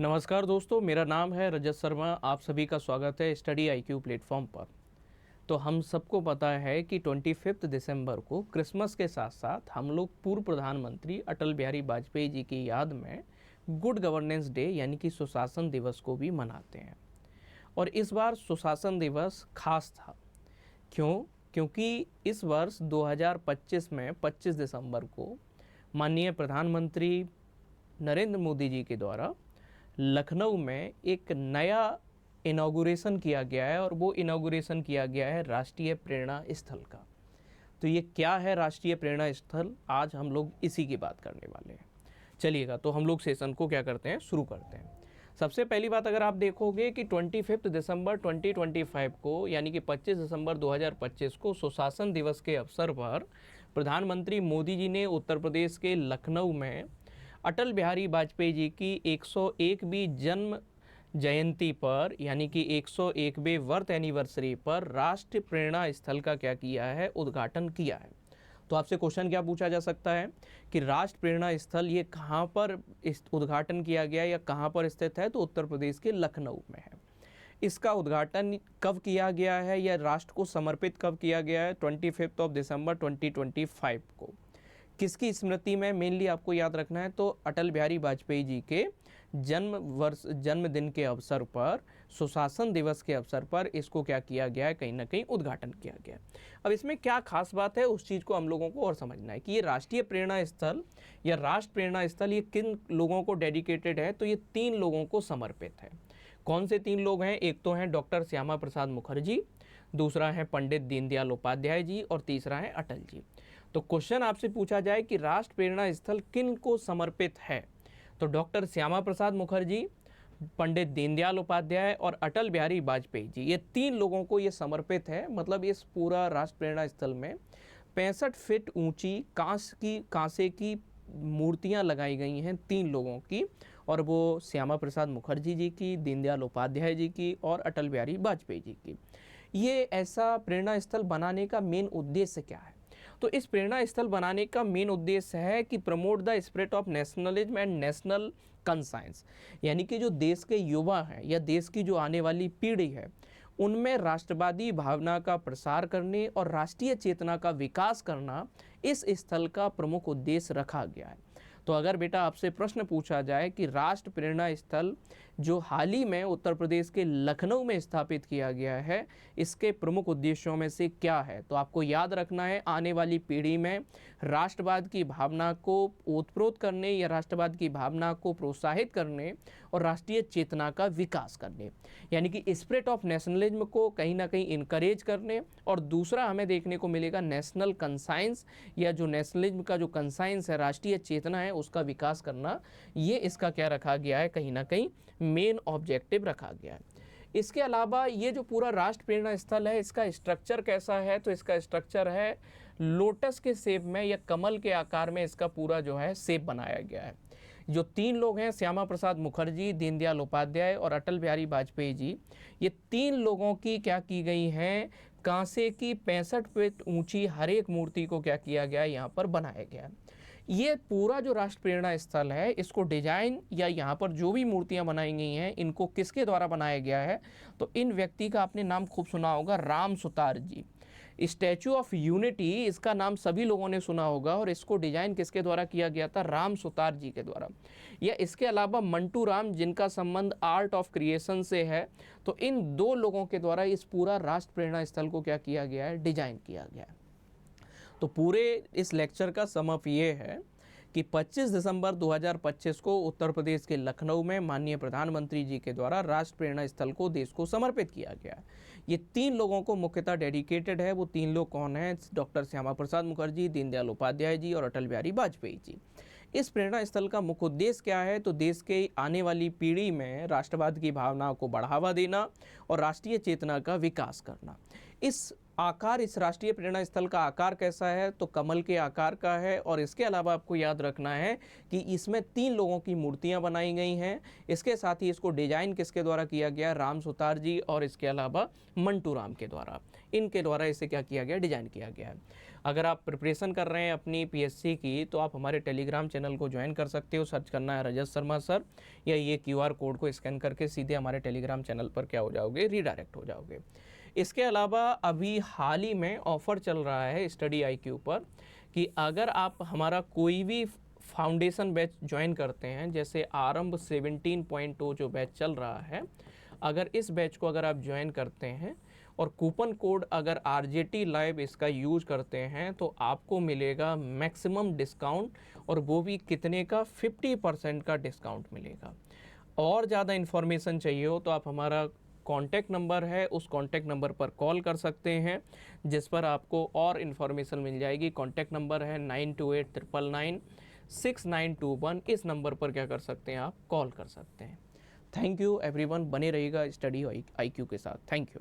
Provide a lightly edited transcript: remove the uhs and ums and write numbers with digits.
नमस्कार दोस्तों, मेरा नाम है रजत शर्मा। आप सभी का स्वागत है स्टडी आईक्यू प्लेटफॉर्म पर। तो हम सबको पता है कि 25 दिसंबर को क्रिसमस के साथ साथ हम लोग पूर्व प्रधानमंत्री अटल बिहारी वाजपेयी जी की याद में गुड गवर्नेंस डे यानी कि सुशासन दिवस को भी मनाते हैं। और इस बार सुशासन दिवस खास था। क्योंकि इस वर्ष 2025 में 25 दिसंबर को माननीय प्रधानमंत्री नरेंद्र मोदी जी के द्वारा लखनऊ में एक नया इनॉग्रेशन किया गया है और वो इनॉग्रेशन किया गया है राष्ट्रीय प्रेरणा स्थल का। तो ये क्या है राष्ट्रीय प्रेरणा स्थल, आज हम लोग इसी की बात करने वाले हैं। चलिएगा, तो हम लोग सेशन को क्या करते हैं, शुरू करते हैं। सबसे पहली बात, अगर आप देखोगे कि 25 दिसंबर 2025 को यानी कि 25 दिसंबर 2025 को सुशासन दिवस के अवसर पर प्रधानमंत्री मोदी जी ने उत्तर प्रदेश के लखनऊ में अटल बिहारी वाजपेयी जी की 101वीं जन्म जयंती पर यानी कि 101वें बर्थ एनिवर्सरी पर राष्ट्रीय प्रेरणा स्थल का क्या किया है, उद्घाटन किया है। तो आपसे क्वेश्चन क्या पूछा जा सकता है कि राष्ट्रीय प्रेरणा स्थल ये कहाँ पर उद्घाटन किया गया या कहाँ पर स्थित है, तो उत्तर प्रदेश के लखनऊ में है। इसका उद्घाटन कब किया गया है या राष्ट्र को समर्पित कब किया गया है, 25 दिसंबर 2025 को। किसकी स्मृति में मेनली आपको याद रखना है, तो अटल बिहारी वाजपेयी जी के जन्मदिन के अवसर पर, सुशासन दिवस के अवसर पर इसको क्या किया गया है, कहीं ना कहीं उद्घाटन किया गया है। अब इसमें क्या खास बात है, उस चीज़ को हम लोगों को और समझना है कि ये राष्ट्रीय प्रेरणा स्थल या राष्ट्र प्रेरणा स्थल ये किन लोगों को डेडिकेटेड है, तो ये 3 लोगों को समर्पित है। कौन से 3 लोग हैं? एक तो हैं डॉक्टर श्यामा प्रसाद मुखर्जी, दूसरा है पंडित दीनदयाल उपाध्याय जी और तीसरा है अटल जी। तो क्वेश्चन आपसे पूछा जाए कि राष्ट्र प्रेरणा स्थल किन को समर्पित है, तो डॉक्टर श्यामा प्रसाद मुखर्जी, पंडित दीनदयाल उपाध्याय और अटल बिहारी वाजपेयी जी, ये 3 लोगों को ये समर्पित है। मतलब इस पूरा राष्ट्र प्रेरणा स्थल में 65 फीट ऊंची कांसे की मूर्तियां लगाई गई हैं 3 लोगों की, और वो श्यामा प्रसाद मुखर्जी जी की, दीनदयाल उपाध्याय जी की और अटल बिहारी वाजपेयी जी की। ये ऐसा प्रेरणा स्थल बनाने का मेन उद्देश्य क्या है? तो इस प्रेरणा स्थल बनाने का मेन उद्देश्य है कि promote the spirit of nationalism and national conscience, यानी कि जो देश के युवा हैं या देश की जो आने वाली पीढ़ी है उनमें राष्ट्रवादी भावना का प्रसार करने और राष्ट्रीय चेतना का विकास करना इस स्थल का प्रमुख उद्देश्य रखा गया है। तो अगर बेटा आपसे प्रश्न पूछा जाए कि राष्ट्र प्रेरणा स्थल जो हाल ही में उत्तर प्रदेश के लखनऊ में स्थापित किया गया है, इसके प्रमुख उद्देश्यों में से क्या है, तो आपको याद रखना है आने वाली पीढ़ी में राष्ट्रवाद की भावना को ओतप्रोत करने या राष्ट्रवाद की भावना को प्रोत्साहित करने और राष्ट्रीय चेतना का विकास करने, यानी कि स्पिरिट ऑफ नेशनलिज्म को कहीं ना कहीं इनकरेज करने। और दूसरा हमें देखने को मिलेगा नेशनल कंसाइंस, या जो नेशनलिज्म का जो कंसाइंस है, राष्ट्रीय चेतना है, उसका विकास करना, ये इसका क्या रखा गया है, कहीं ना कहीं मेन ऑब्जेक्टिव रखा गया है। इसके अलावा ये जो पूरा राष्ट्र प्रेरणा स्थल है, इसका स्ट्रक्चर कैसा है, तो इसका स्ट्रक्चर है लोटस के शेप में या कमल के आकार में इसका पूरा जो है शेप बनाया गया है। जो 3 लोग हैं, श्यामा प्रसाद मुखर्जी, दीनदयाल उपाध्याय और अटल बिहारी वाजपेयी जी, ये 3 लोगों की क्या की गई हैं, कांसे की 65 फीट ऊंची हर एक मूर्ति को क्या किया गया है, यहाँ पर बनाया गया है। ये पूरा जो राष्ट्र प्रेरणा स्थल है, इसको डिजाइन या यहाँ पर जो भी मूर्तियाँ बनाई गई हैं, इनको किसके द्वारा बनाया गया है, तो इन व्यक्ति का आपने नाम खूब सुना होगा, राम सुतार जी। स्टैचू ऑफ यूनिटी, इसका नाम सभी लोगों ने सुना होगा, और इसको डिजाइन किसके द्वारा किया गया था, राम सुतार जी के द्वारा। या इसके अलावा मंटू राम, जिनका संबंध आर्ट ऑफ क्रिएशन से है, तो इन 2 लोगों के द्वारा इस पूरा राष्ट्र प्रेरणा स्थल को क्या किया गया है, डिजाइन किया गया है। तो पूरे इस लेक्चर का समअप ये है कि 25 दिसंबर 2025 को उत्तर प्रदेश के लखनऊ में माननीय प्रधानमंत्री जी के द्वारा राष्ट्र प्रेरणा स्थल को देश को समर्पित किया गया। ये 3 लोगों को मुख्यतः डेडिकेटेड है। वो 3 लोग कौन हैं? डॉक्टर श्यामा प्रसाद मुखर्जी, दीनदयाल उपाध्याय जी और अटल बिहारी वाजपेयी जी। इस प्रेरणा स्थल का मुख्य उद्देश्य क्या है, तो देश के आने वाली पीढ़ी में राष्ट्रवाद की भावना को बढ़ावा देना और राष्ट्रीय चेतना का विकास करना। इस राष्ट्रीय प्रेरणा स्थल का आकार कैसा है, तो कमल के आकार का है। और इसके अलावा आपको याद रखना है कि इसमें 3 लोगों की मूर्तियां बनाई गई हैं। इसके साथ ही इसको डिजाइन किसके द्वारा किया गया, राम सुतार जी और इसके अलावा मंटू राम के द्वारा, इनके द्वारा इसे क्या किया गया, डिजाइन किया गया है। अगर आप प्रिपरेशन कर रहे हैं अपनी पीएससी की तो आप हमारे टेलीग्राम चैनल को ज्वाइन कर सकते हो। सर्च करना है रजत शर्मा सर, या ये क्यूआर कोड को स्कैन करके सीधे हमारे टेलीग्राम चैनल पर क्या हो जाओगे, रीडायरेक्ट हो जाओगे। इसके अलावा अभी हाल ही में ऑफ़र चल रहा है स्टडी IQ पर कि अगर आप हमारा कोई भी फाउंडेशन बैच ज्वाइन करते हैं, जैसे आरंभ 17.0 जो बैच चल रहा है, अगर इस बैच को अगर आप ज्वाइन करते हैं और कूपन कोड अगर RJT लाइव इसका यूज करते हैं तो आपको मिलेगा मैक्सिमम डिस्काउंट, और वो भी कितने का, 50% का डिस्काउंट मिलेगा। और ज़्यादा इन्फॉर्मेशन चाहिए हो तो आप हमारा कॉन्टैक्ट नंबर है, उस कॉन्टैक्ट नंबर पर कॉल कर सकते हैं, जिस पर आपको और इन्फॉर्मेशन मिल जाएगी। कॉन्टैक्ट नंबर है 9289996921। इस नंबर पर क्या कर सकते हैं, आप कॉल कर सकते हैं। थैंक यू एवरीवन, बने रहिएगा स्टडी IQ के साथ। Thank you.